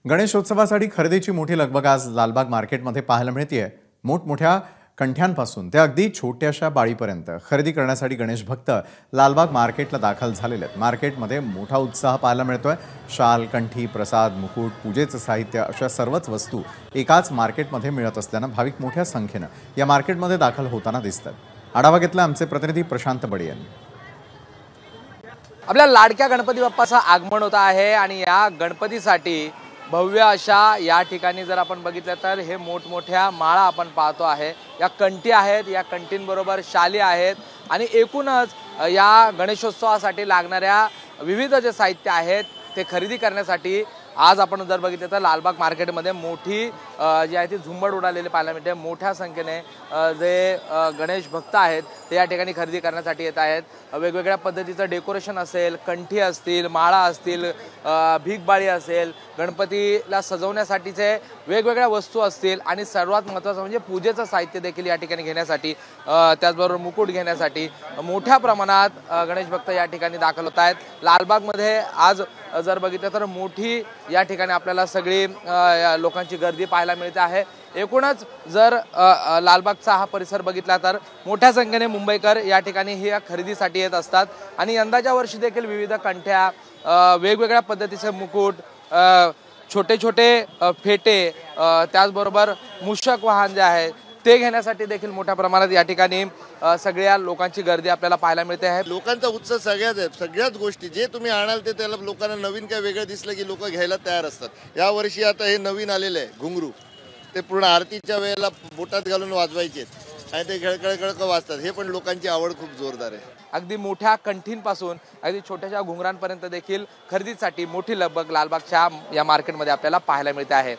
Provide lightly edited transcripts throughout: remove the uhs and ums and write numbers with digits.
गणेशोत्सवासाठी खरेदीची मोठी लगबग आज लालबाग मार्केटमध्ये पाहायला मिळतेय। मोठमोठ्या कंठ्यांपासून ते अगदी छोट्याशा बाळीपर्यंत खरेदी करण्यासाठी गणेश भक्त लालबाग मार्केटला दाखल झालेले आहेत। मार्केटमध्ये मोठा उत्साह पाहायला मिळतोय। शाल, कंठी, प्रसाद, मुकुट, पूजेचं साहित्य अशा सर्वच वस्तू एकाच मार्केटमध्ये मिळत असल्यानं भाविक मोठ्या संख्येने या मार्केटमध्ये दाखल होताना दिसतात। आढावा घेतला आमचे प्रतिनिधी प्रशांत बडे यांनी। आपल्या लाडक्या गणपती बाप्पाचं आगमन होत आहे आणि या गणपतीसाठी भव्य अशा या ठिकाणी जर आपण बघितलं तर हे मोठमोठ्या माळा आपण पाहतो आहे। या कंठी आहेत, या कंठींबरोबर शाली आहेत आणि एकूणच या गणेशोत्सवासाठी लागणाऱ्या विविध जे साहित्य आहेत ते खरेदी करण्यासाठी आज आपण जर बघितलं तर लालबाग मार्केटमध्ये मोठी जी आहे ती झुंबड उडालेली पाहायला मिळते। मोठ्या संख्येने जे गणेश भक्त आहेत ते या ठिकाणी खरेदी करण्यासाठी येत आहेत। वेगवेगळ्या पद्धतीचं डेकोरेशन असेल, कंठी असतील, माळा असतील, भीकबाळी असेल, गणपतीला सजवण्यासाठीचे वेगवेगळ्या वस्तू असतील आणि सर्वात महत्त्वाचं म्हणजे पूजेचं साहित्य देखील या ठिकाणी घेण्यासाठी, त्याचबरोबर मुकुट घेण्यासाठी मोठ्या प्रमाणात गणेश भक्त या ठिकाणी दाखल होत आहेत। लालबागमध्ये आज जर बघितलं तर मोठी या ठिकाणी आपल्याला सगळी लोकांची गर्दी पाहायला मिळते आहे। एकूणच जर लालबागचा हा परिसर बघितला तर मोठ्या संख्येने मुंबईकर या ठिकाणी ही खरेदीसाठी येत असतात आणि यंदाच्या वर्षी देखील विविध कंठ्या, वेगवेगळ्या पद्धतीचे मुकुट, छोटे छोटे फेटे, त्याचबरोबर मूषक वाहन जे आहे ते घेण्यासाठी देखील मोठ्या प्रमाणात या ठिकाणी सगळ्या लोकांची गर्दी आपल्याला पाहायला मिळते आहे। लोकांचा उत्साह सगळ्याच आहे। सगळ्याच गोष्टी जे तुम्ही आणाल ते त्याला लोकांना नवीन काय वेगळं दिसलं की लोक घ्यायला तयार असतात। या वर्षी आता हे नवीन आलेलं आहे घुंगरू, ते पूर्ण आरतीच्या वेळेला बोटात घालून वाजवायचे आणि ते खळखळ वाजतात। हे पण लोकांची आवड खूप जोरदार आहे। अगदी मोठ्या कंठींपासून अगदी छोट्याशा घुंगरांपर्यंत देखील खरेदीसाठी मोठी लगबग लालबागच्या या मार्केटमध्ये आपल्याला पाहायला मिळते आहे।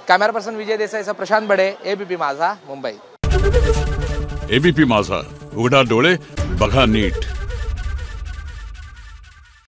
कॅमेरा पर्सन विजय देसाईसह प्रशांत बडे, एबीपी माझा, मुंबई। एबीपी माझा, उघडा डोळे बघा नीट।